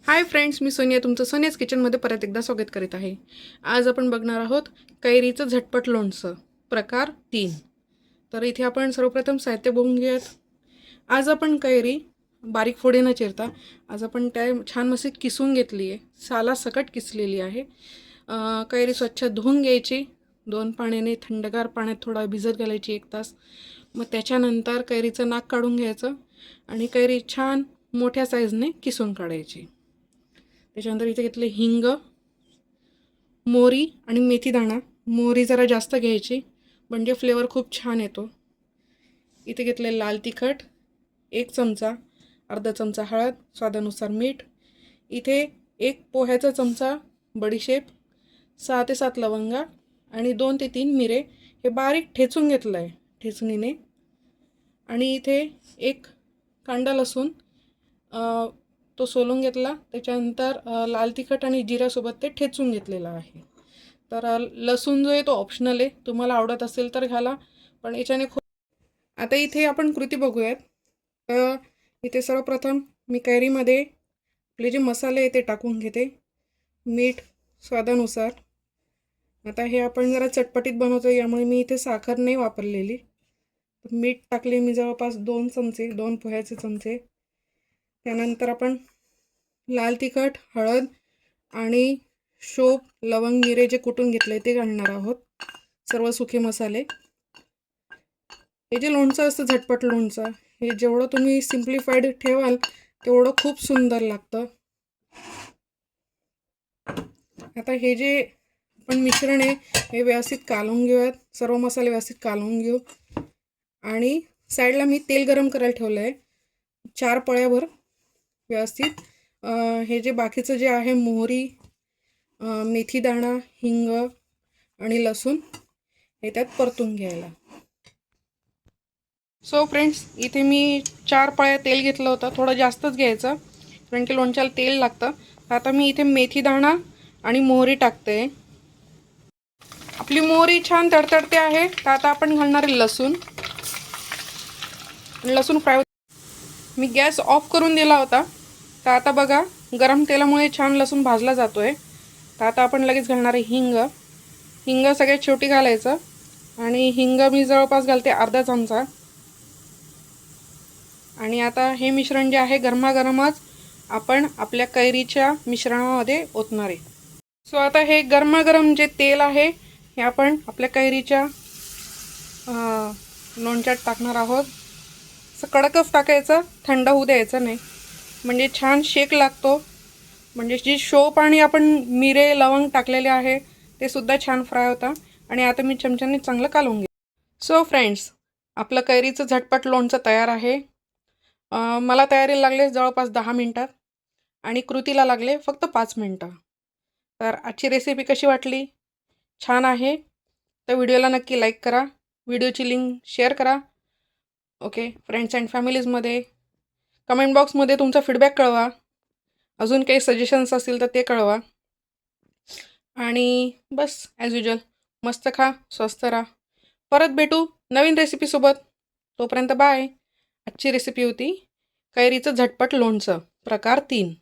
Hi friends, मी सोनिया तुमचं सोनियाज किचनमध्ये परत एकदा स्वागत करीत आहे। आज आपण बघणार आहोत कैरीचं झटपट लोणचं प्रकार 3। तर इथे आपण सर्वप्रथम साहित्य बघून घेऊयात। आज आपण कैरी बारीक फोडी न चिरता आज आपण त्या छान मस्त किसून घेतली आहे, साला सकट किसलेली आहे। कैरी स्वच्छ धुवून घ्यायची, 2 पाण्याने थंडगार पाण्यात थोडा भिजत घालायची 1 तास। मग त्याच्यानंतर कैरीचं नाक काढून घ्यायचं आणि कैरी छान मोठ्या साईजने किसून काढायची। त्याच्यानंतर इथे घेतले हिंग, मोहरी आणि मेथी दाणा। मोहरी जरा जास्त घ्यायची म्हणजे फ्लेवर खूप छान येतो। इथे घेतले लाल तिखट 1 चमचा, अर्धा चमचा हळद, स्वादानुसार मीठ। इथे 1 पोह्याचा चमचा बडीशेप, 6 ते 7 लवंगा आणि 2 ते 3 मिरे हे बारीक ठेचून घेतलं आहे ठेचणीने। आणि इथे 1 कांदा लसूण तो सोलून घेतला। त्याच्यानंतर लाल तिखट आणि जिऱ्यासोबत ते ठेचून घेतलेला आहे। तर लसूण जो आहे तो ऑप्शनल आहे, तुम्हाला आवडत असेल तर घाला, पण याच्याने खूप। आता इथे आपण कृती बघूयात। तर इथे सर्वप्रथम मी कैरीमध्ये आपले जे मसाले आहे ते टाकून घेते। मीठ स्वादानुसार। आता हे आपण जरा चटपटीत बनवतो यामुळे मी इथे साखर नाही वापरलेली। मीठ टाकले मी जवळपास 2 चमचे, 2 पोह्याचे चमचे। त्यानंतर आपण लाल तिखट, हळद आणि शोप, लवंग, मिरे जे कुटून घेतले ते घालणार आहोत, सर्व सुखे मसाले। हे जे लोणचं असतं झटपट लोणचं, हे जेवढं तुम्ही सिम्प्लिफाईड ठेवाल तेवढं खूप सुंदर लागतं। आता हे जे आपण मिश्रण आहे हे व्यवस्थित कालवून घेऊयात, सर्व मसाले व्यवस्थित कालवून घेऊ। आणि साईडला मी तेल गरम करायला ठेवलं आहे 4 पळ्यावर व्यवस्थित। हे जे बाकीचं जे आहे मोहरी, मेथी दाणा, हिंग आणि लसूण हे त्यात परतून घ्यायला। सो फ्रेंड्स, इथे मी 4 पळ्या तेल घेतलं होतं, थोडं जास्तच घ्यायचं कारण की लोणच्याला तेल लागतं। आता मी इथे मेथी दाणा आणि मोहरी टाकते। आपली मोहरी छान तडतडते आहे, तर आता आपण घालणार आहे लसूण। लसूण फ्राय। मी गॅस ऑफ करून दिला होता, तर आता बघा गरम तेलामुळे छान लसूण भाजला जातोय। तर आता आपण लगेच घालणार आहे हिंग। हिंग सगळ्यात शेवटी घालायचं आणि हिंग मी जवळपास घालते अर्धा चमचा। आणि आता हे मिश्रण जे आहे गरमागरमच आपण आपल्या कैरीच्या मिश्रणामध्ये ओतणार आहे। सो आता हे गरमागरम जे तेल आहे हे आपण आपल्या कैरीच्या लोणच्यात टाकणार आहोत। असं कडकच टाकायचं, थंड होऊ द्यायचं नाही, म्हणजे छान शेक लागतो। म्हणजे जी शोप आणि आपण मिरे लवंग टाकलेले आहे ते सुद्धा छान फ्राय होता। आणि आता मी चमच्याने चांगलं कालवून घेते। सो फ्रेंड्स, आपलं कैरीचं झटपट लोणचं तयार आहे। मला तयारीला लागले जवळपास 10 मिनटात आणि कृतीला लागले फक्त 5 मिनटं। तर आजची रेसिपी कशी वाटली? छान आहे तर व्हिडिओला नक्की लाईक करा, व्हिडिओची लिंक शेअर करा। ओके, फ्रेंड्स अँड फॅमिलीजमध्ये। कमेंट बॉक्समध्ये तुमचा फीडबॅक कळवा, अजून काही सजेशन्स असतील तर ते कळवा। आणि बस ॲज युजल मस्त खा, स्वस्त राहा। परत भेटू नवीन रेसिपीसोबत, तोपर्यंत बाय। आजची रेसिपी होती कैरीचं झटपट लोणचं प्रकार 3।